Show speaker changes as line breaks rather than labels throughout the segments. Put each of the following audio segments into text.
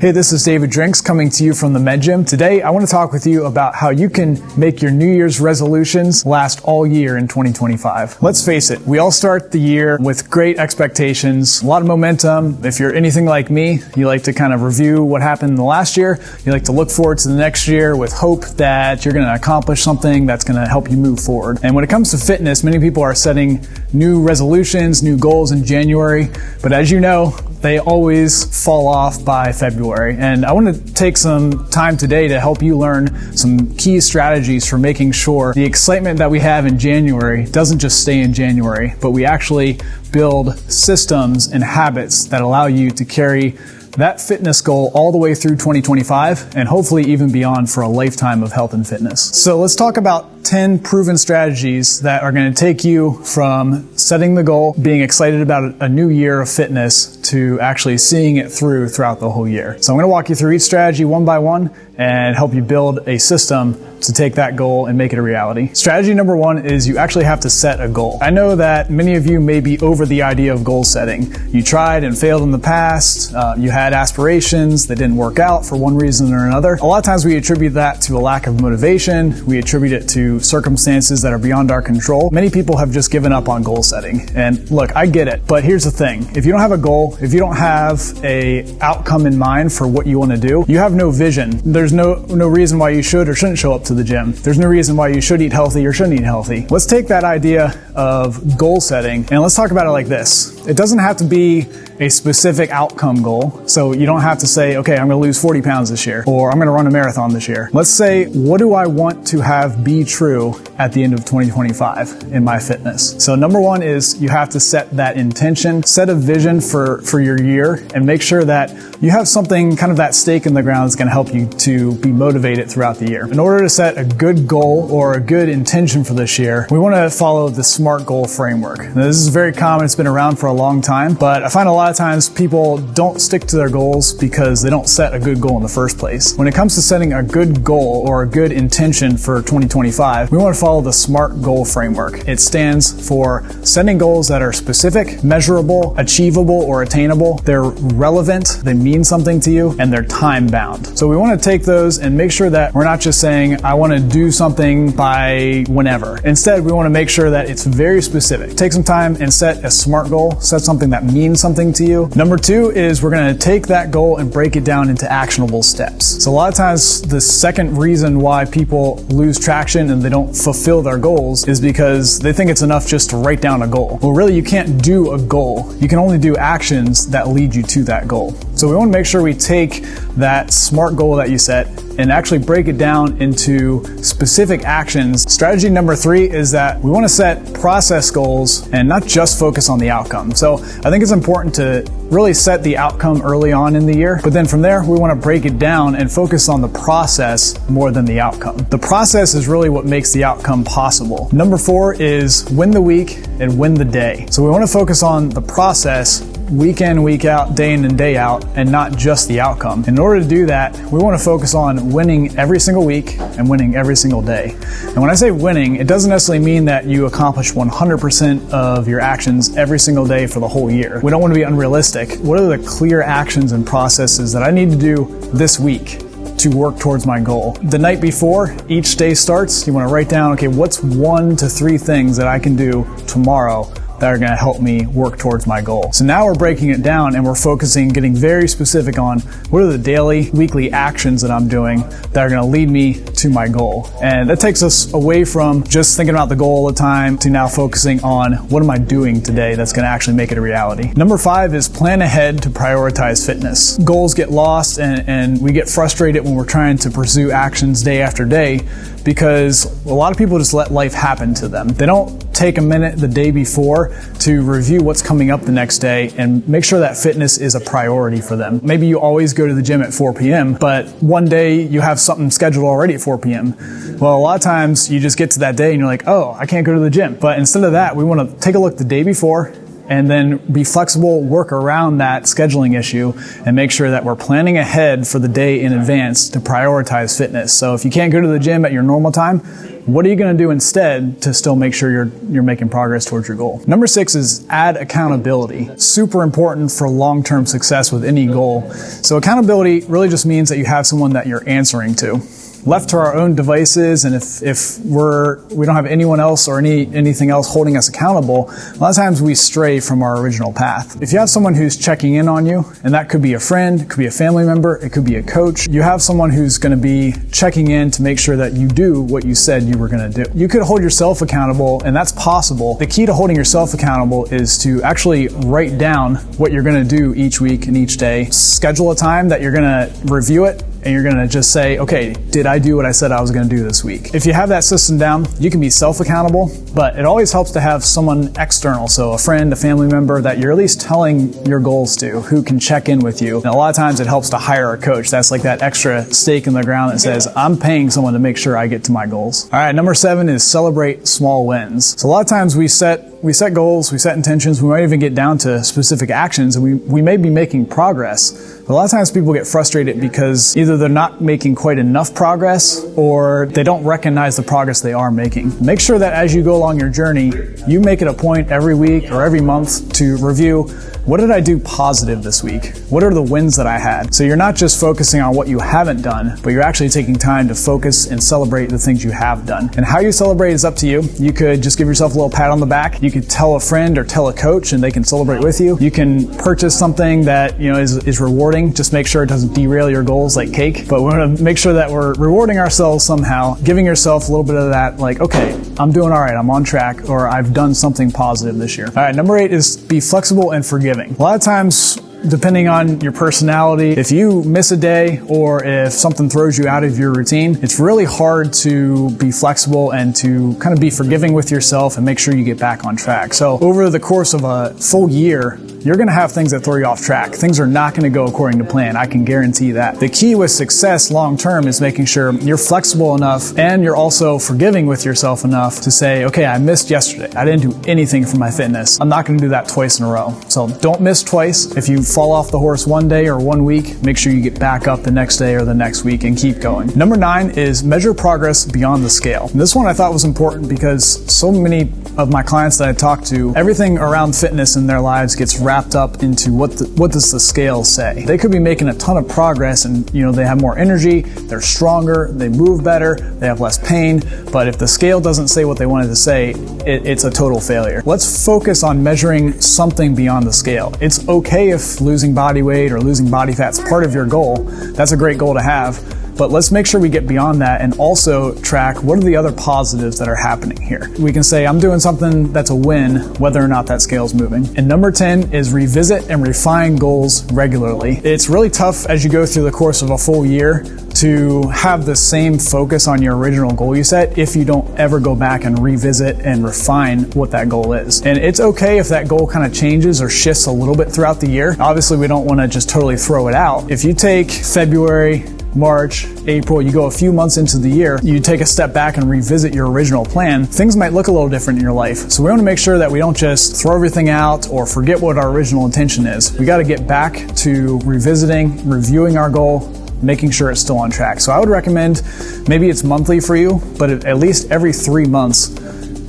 Hey, this is David Drinks coming to you from the Med Gym. Today, I want to talk with you about how you can make your New Year's resolutions last all year in 2025. Let's face it, we all start the year with great expectations, a lot of momentum. If you're anything like me, you like to kind of review what happened in the last year. You like to look forward to the next year with hope that you're going to accomplish something that's going to help you move forward. And when it comes to fitness, many people are setting new resolutions, new goals in January. But as you know, they always fall off by February. And I want to take some time today to help you learn some key strategies for making sure the excitement that we have in January doesn't just stay in January, but we actually build systems and habits that allow you to carry that fitness goal all the way through 2025 and hopefully even beyond for a lifetime of health and fitness. So let's talk about 10 proven strategies that are going to take you from setting the goal, being excited about a new year of fitness, to actually seeing it throughout the whole year. So I'm going to walk you through each strategy one by one and help you build a system to take that goal and make it a reality. Strategy number one is you actually have to set a goal. I know that many of you may be over the idea of goal setting. You tried and failed in the past. You had aspirations that didn't work out for one reason or another. A lot of times we attribute that to a lack of motivation. We attribute it to circumstances that are beyond our control. Many people have just given up on goal setting. And look, I get it, but here's the thing. If you don't have a goal, if you don't have a outcome in mind for what you want to do, you have no vision. There's no reason why you should or shouldn't show up to the gym. There's no reason why you should eat healthy or shouldn't eat healthy. Let's take that idea of goal setting and let's talk about it like this. It doesn't have to be a specific outcome goal. So you don't have to say, okay, I'm going to lose 40 pounds this year, or I'm going to run a marathon this year. Let's say, what do I want to have be true at the end of 2025 in my fitness? So number one is you have to set that intention, set a vision for your year, and make sure that you have something, kind of that stake in the ground that's going to help you to be motivated throughout the year. In order to set a good goal or a good intention for this year, we want to follow the SMART goal framework. Now, this is very common. It's been around for a long time, but I find a lot of times people don't stick to their goals because they don't set a good goal in the first place. When it comes to setting a good goal or a good intention for 2025, we want to follow the SMART goal framework. It stands for setting goals that are specific, measurable, achievable, or attainable. They're relevant, they mean something to you, and they're time bound. So we want to take those and make sure that we're not just saying, I want to do something by whenever. Instead, we want to make sure that it's very specific. Take some time and set a SMART goal, set something that means something to you. Number two is we're going to take that goal and break it down into actionable steps. So a lot of times the second reason why people lose traction and they don't fulfill their goals is because they think it's enough just to write down a goal. Well, really, you can't do a goal. You can only do actions that lead you to that goal. So we want to make sure we take that SMART goal that you set and actually break it down into specific actions. Strategy number three is that we want to set process goals and not just focus on the outcome. So I think it's important to really set the outcome early on in the year, but then from there, we want to break it down and focus on the process more than the outcome. The process is really what makes the outcome possible. Number four is win the week and win the day. So we want to focus on the process week in, week out, day in and day out, and not just the outcome. In order to do that, we want to focus on winning every single week and winning every single day. And when I say winning, it doesn't necessarily mean that you accomplish 100% of your actions every single day for the whole year. We don't want to be unrealistic. What are the clear actions and processes that I need to do this week to work towards my goal? The night before each day starts, you want to write down, okay, what's 1 to 3 things that I can do tomorrow that are going to help me work towards my goal. So now we're breaking it down and we're focusing, getting very specific on what are the daily, weekly actions that I'm doing that are going to lead me to my goal. And that takes us away from just thinking about the goal all the time to now focusing on what am I doing today that's going to actually make it a reality. Number 5 is plan ahead to prioritize fitness. Goals get lost and we get frustrated when we're trying to pursue actions day after day because a lot of people just let life happen to them. They don't take a minute the day before to review what's coming up the next day and make sure that fitness is a priority for them. Maybe you always go to the gym at 4 p.m., but one day you have something scheduled already at 4 p.m. Well, a lot of times you just get to that day and you're like, oh, I can't go to the gym. But instead of that, we want to take a look the day before and then be flexible, work around that scheduling issue and make sure that we're planning ahead for the day in advance to prioritize fitness. So if you can't go to the gym at your normal time, What are you going to do instead to still make sure you're making progress towards your goal? Number 6 is add accountability. Super important for long-term success with any goal. So accountability really just means that you have someone that you're answering to. Left to our own devices, and if we don't have anyone else or anything else holding us accountable, a lot of times we stray from our original path. If you have someone who's checking in on you, and that could be a friend, it could be a family member, it could be a coach, you have someone who's going to be checking in to make sure that you do what you said you were going to do. You could hold yourself accountable, and that's possible. The key to holding yourself accountable is to actually write down what you're going to do each week and each day. Schedule a time that you're going to review it, and you're going to just say, okay, did I do what I said I was going to do this week? If you have that system down, you can be self-accountable, but it always helps to have someone external, so a friend, a family member that you're at least telling your goals to, who can check in with you. And a lot of times it helps to hire a coach. That's like that extra stake in the ground that says, I'm paying someone to make sure I get to my goals. All right, number 7 is celebrate small wins. So a lot of times we set goals, we set intentions, we might even get down to specific actions, and we may be making progress. But a lot of times people get frustrated because either they're not making quite enough progress or they don't recognize the progress they are making. Make sure that as you go along your journey, you make it a point every week or every month to review, what did I do positive this week? What are the wins that I had? So you're not just focusing on what you haven't done, but you're actually taking time to focus and celebrate the things you have done. And how you celebrate is up to you. You could just give yourself a little pat on the back. You could tell a friend or tell a coach and they can celebrate with you. You can purchase something that is rewarding. Just make sure it doesn't derail your goals like cake. But we want to make sure that we're rewarding ourselves somehow, giving yourself a little bit of that, like, okay, I'm doing all right, I'm on track, or I've done something positive this year. All right, number 8 is be flexible and forgiving. A lot of times, depending on your personality, if you miss a day or if something throws you out of your routine, it's really hard to be flexible and to kind of be forgiving with yourself and make sure you get back on track. So over the course of a full year, you're going to have things that throw you off track. Things are not going to go according to plan. I can guarantee that. The key with success long term is making sure you're flexible enough and you're also forgiving with yourself enough to say, okay, I missed yesterday. I didn't do anything for my fitness. I'm not going to do that twice in a row. So don't miss twice. If you fall off the horse one day or 1 week, make sure you get back up the next day or the next week and keep going. Number 9 is measure progress beyond the scale. And this one I thought was important because so many of my clients that I talk to, everything around fitness in their lives gets wrapped up into what does the scale say. They could be making a ton of progress and they have more energy, they're stronger, they move better, they have less pain, but if the scale doesn't say what they wanted to say, it's a total failure. Let's focus on measuring something beyond the scale. It's okay if losing body weight or losing body fat's part of your goal. That's a great goal to have. But let's make sure we get beyond that and also track what are the other positives that are happening here. We can say, I'm doing something that's a win, whether or not that scale's moving. And number 10 is revisit and refine goals regularly. It's really tough as you go through the course of a full year to have the same focus on your original goal you set if you don't ever go back and revisit and refine what that goal is. And it's okay if that goal kind of changes or shifts a little bit throughout the year. Obviously, we don't want to just totally throw it out. If you take February, March, April, you go a few months into the year, you take a step back and revisit your original plan, things might look a little different in your life. So we want to make sure that we don't just throw everything out or forget what our original intention is. We got to get back to revisiting, reviewing our goal, making sure it's still on track. So I would recommend, maybe it's monthly for you, but at least every 3 months,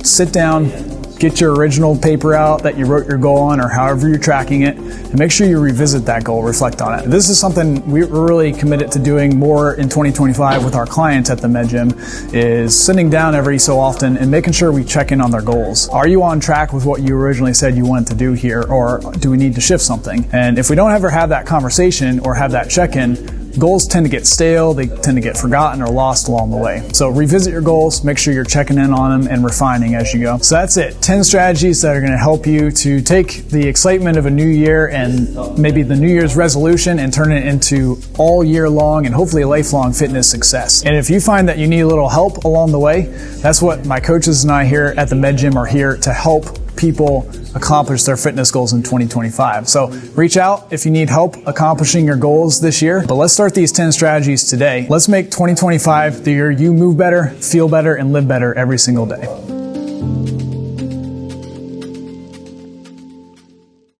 sit down, get your original paper out that you wrote your goal on or however you're tracking it, and make sure you revisit that goal, reflect on it. This is something we're really committed to doing more in 2025 with our clients at the Med Gym, is sitting down every so often and making sure we check in on their goals. Are you on track with what you originally said you wanted to do here, or do we need to shift something? And if we don't ever have that conversation or have that check-in, goals tend to get stale, they tend to get forgotten or lost along the way. So revisit your goals, make sure you're checking in on them and refining as you go. So that's it. 10 strategies that are going to help you to take the excitement of a new year and maybe the New Year's resolution and turn it into all year long and hopefully a lifelong fitness success. And if you find that you need a little help along the way, that's what my coaches and I here at the Med Gym are here to help people accomplish their fitness goals in 2025. So reach out if you need help accomplishing your goals this year. But let's start these 10 strategies today. Let's make 2025 the year you move better, feel better, and live better every single day.